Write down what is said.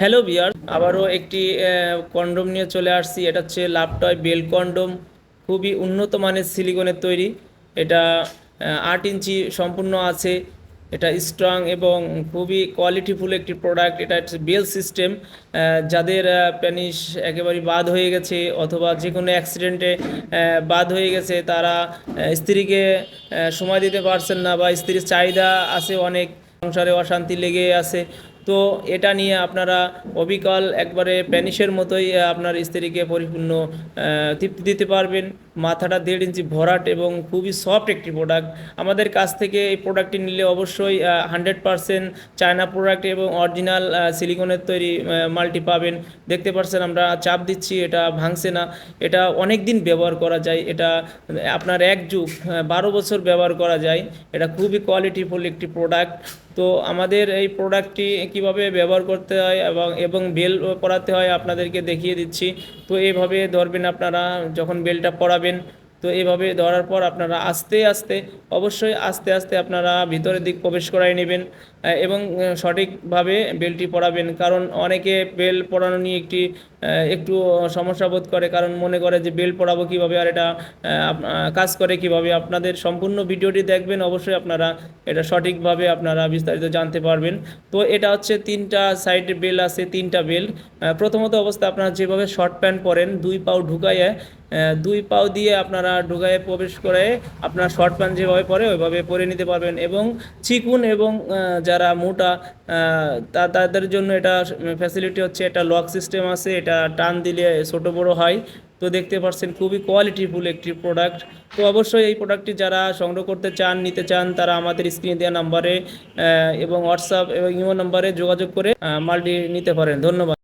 Hello বিয়ার, আবারও একটি condom নিয়ে চলে আসছি। এটা হচ্ছে লাভটয় বেল কন্ডোম। খুবই উন্নত মানের সিলিকনের তৈরি। এটা 8 ইঞ্চি সম্পূর্ণ আছে। এটা স্ট্রং এবং খুবই কোয়ালিটিফুল একটি প্রোডাক্ট। এটা হচ্ছে বেল সিস্টেম। যাদের পেনিস একেবারে বাদ হয়ে গেছে অথবা যে কোনো অ্যাক্সিডেন্টে বাদ হয়ে গেছে, তারা স্ত্রীকে সময় দিতে পারছেন না বা স্ত্রীর চাহিদা আছে অনেক, সংসারে অশান্তি লেগে আছে। তো এটা নিয়ে আপনারা অবিকল একবারে প্যানিসের মতোই আপনার স্ত্রীকে পরিপূর্ণ তৃপ্তি দিতে পারবেন। মাথাটা 1.5 ইঞ্চি ভরাট এবং খুবই সফট একটি প্রোডাক্ট। আমাদের কাছ থেকে এই প্রোডাক্টটি নিলে অবশ্যই 100% চায়না প্রোডাক্ট এবং অরিজিনাল সিলিকনের তৈরি মালটি পাবেন। দেখতে পাচ্ছেন আমরা চাপ দিচ্ছি, এটা ভাঙছে না। এটা অনেক দিন ব্যবহার করা যায়। এটা আপনার এক যুগ 12 বছর ব্যবহার করা যায়। এটা খুবই কোয়ালিটিফুল একটি প্রোডাক্ট। তো আমাদের এই প্রোডাক্টটি কিভাবে ব্যবহার করতে হয় এবং বেল পরাতে হয় আপনাদেরকে দেখিয়ে দিচ্ছি। তো এইভাবে ধরবেন আপনারা যখন বেলটা পরাবেন। তো এইভাবে ধরার পর আপনারা আস্তে আস্তে, অবশ্যই আস্তে আস্তে আপনারা ভিতরের দিক প্রবেশ করাই নেবেন এবং সঠিকভাবে বেলটি পরাবেন। কারণ অনেকে বেল পরানো নিয়ে একটু সমস্যা বোধ করে, কারণ মনে করে যে বেল পরাবো কীভাবে আর এটা কাজ করে কিভাবে। আপনাদের সম্পূর্ণ ভিডিওটি দেখবেন, অবশ্যই আপনারা এটা সঠিকভাবে আপনারা বিস্তারিত জানতে পারবেন। তো এটা হচ্ছে 3টা সাইডে বেল আছে, 3টা বেল। প্রথমত অবস্থা আপনারা যেভাবে শর্ট প্যান্ট পরেন, 2 পাও ঢুকাইয়ে 2 পাও দিয়ে আপনারা ঢুকাইয়ে প্রবেশ করে আপনার শর্ট প্যান্ট যেভাবে পরে ওইভাবে পরে নিতে পারবেন। এবং চিকুন এবং যারা মোটা তাদের জন্য এটা ফ্যাসিলিটি হচ্ছে, এটা লক সিস্টেম আছে, এটা টান দিলে ছোট বড় হয়। তো দেখতে পাচ্ছেন খুবই কোয়ালিটিফুল একটি প্রোডাক্ট। তো অবশ্যই এই প্রোডাক্টটি যারা সংগ্রহ করতে চান, নিতে চান, তারা আমাদের স্ক্রিনে দেওয়া নাম্বারে এবং হোয়াটসঅ্যাপ এবং ইমো নাম্বারে যোগাযোগ করে মালটি নিতে পারেন। ধন্যবাদ।